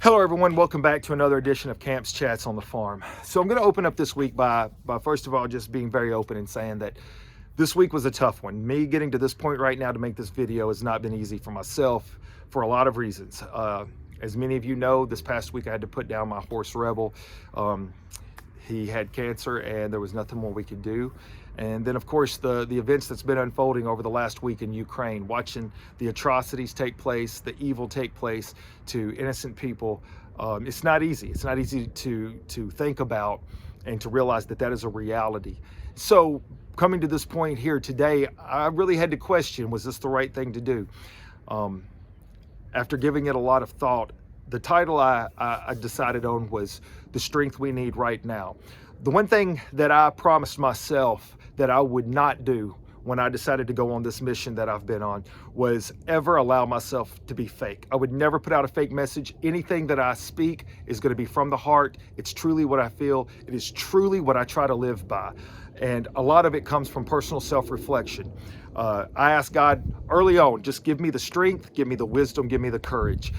Hello everyone, welcome back to another edition of Camp's Chats on the Farm. So I'm going to open up this week by first of all just being very open and saying that this week was a tough one. Me getting to this point right now to make this video has not been easy for myself for a lot of reasons. As many of you know, this past week I had to put down my horse Rebel. He had cancer and there was nothing more we could do. And then of course the events that's been unfolding over the last week in Ukraine, watching the atrocities take place, the evil take place to innocent people. It's not easy. It's not easy to think about and to realize that that is a reality. So coming to this point here today, I really had to question, was this the right thing to do? After giving it a lot of thought, the title I decided on was The Strength We Need Right Now. The one thing that I promised myself that I would not do when I decided to go on this mission that I've been on was ever allow myself to be fake. I would never put out a fake message. Anything that I speak is going to be from the heart. It's truly what I feel. It is truly what I try to live by. And a lot of it comes from personal self-reflection. I asked God early on, just give me the strength, give me the wisdom, give me the courage.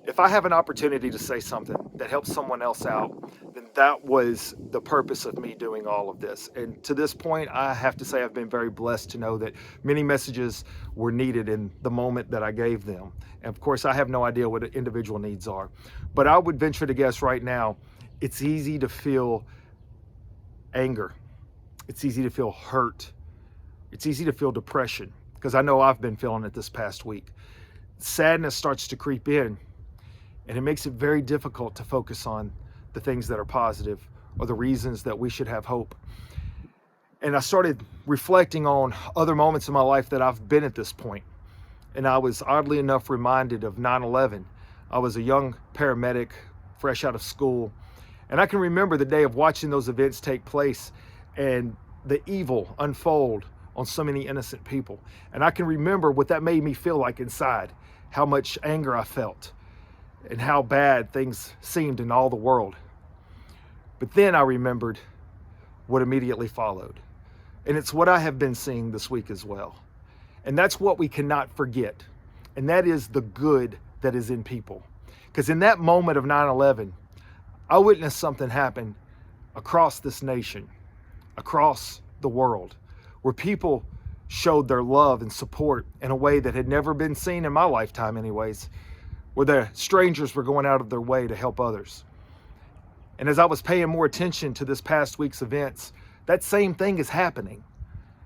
If I have an opportunity to say something that helps someone else out, then that was the purpose of me doing all of this. And to this point, I have to say I've been very blessed to know that many messages were needed in the moment that I gave them. And of course, I have no idea what individual needs are. But I would venture to guess right now, it's easy to feel anger. It's easy to feel hurt. It's easy to feel depression, because I know I've been feeling it this past week. Sadness starts to creep in. And it makes it very difficult to focus on the things that are positive or the reasons that we should have hope. And I started reflecting on other moments in my life that I've been at this point. And I was oddly enough reminded of 9/11. I was a young paramedic, fresh out of school. And I can remember the day of watching those events take place and the evil unfold on so many innocent people. And I can remember what that made me feel like inside, how much anger I felt, and how bad things seemed in all the world. But then I remembered what immediately followed. And it's what I have been seeing this week as well. And that's what we cannot forget. And that is the good that is in people. Because in that moment of 9/11, I witnessed something happen across this nation, across the world, where people showed their love and support in a way that had never been seen in my lifetime anyways, where the strangers were going out of their way to help others. And as I was paying more attention to this past week's events, that same thing is happening.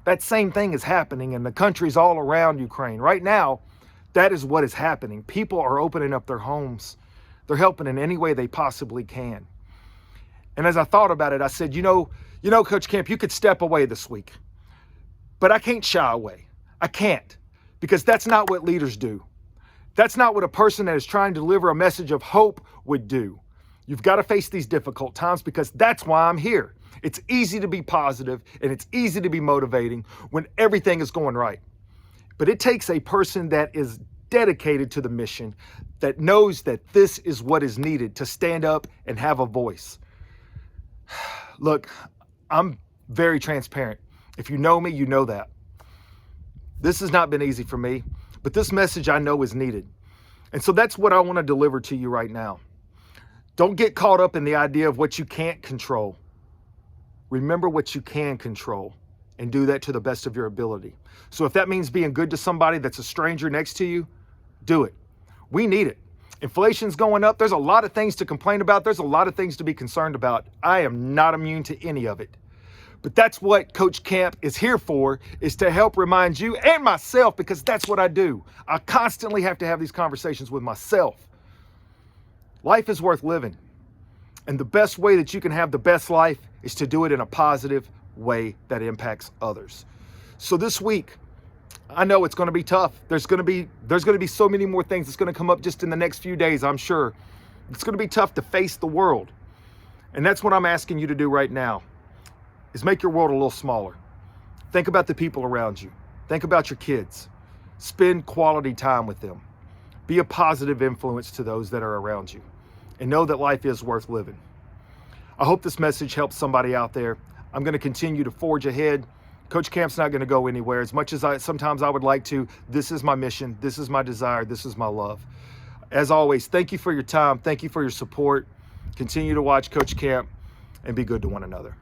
That same thing is happening in the countries all around Ukraine. Right now, that is what is happening. People are opening up their homes. They're helping in any way they possibly can. And as I thought about it, I said, you know, Coach Camp, you could step away this week, but I can't shy away. I can't, because that's not what leaders do. That's not what a person that is trying to deliver a message of hope would do. You've got to face these difficult times, because that's why I'm here. It's easy to be positive and it's easy to be motivating when everything is going right. But it takes a person that is dedicated to the mission, that knows that this is what is needed to stand up and have a voice. Look, I'm very transparent. If you know me, you know that. This has not been easy for me. But this message I know is needed. And so that's what I want to deliver to you right now. Don't get caught up in the idea of what you can't control. Remember what you can control and do that to the best of your ability. So if that means being good to somebody that's a stranger next to you, do it. We need it. Inflation's going up. There's a lot of things to complain about. There's a lot of things to be concerned about. I am not immune to any of it. But that's what Coach Camp is here for, is to help remind you and myself, because that's what I do. I constantly have to have these conversations with myself. Life is worth living. And the best way that you can have the best life is to do it in a positive way that impacts others. So this week, I know it's going to be tough. There's going to be so many more things that's going to come up just in the next few days, I'm sure. It's going to be tough to face the world. And that's what I'm asking you to do right now. Is make your world a little smaller. Think about the people around you. Think about your kids. Spend quality time with them. Be a positive influence to those that are around you. And know that life is worth living. I hope this message helps somebody out there. I'm going to continue to forge ahead. Coach Camp's not going to go anywhere. As much as sometimes I would like to, this is my mission. This is my desire. This is my love. As always, thank you for your time. Thank you for your support. Continue to watch Coach Camp and be good to one another.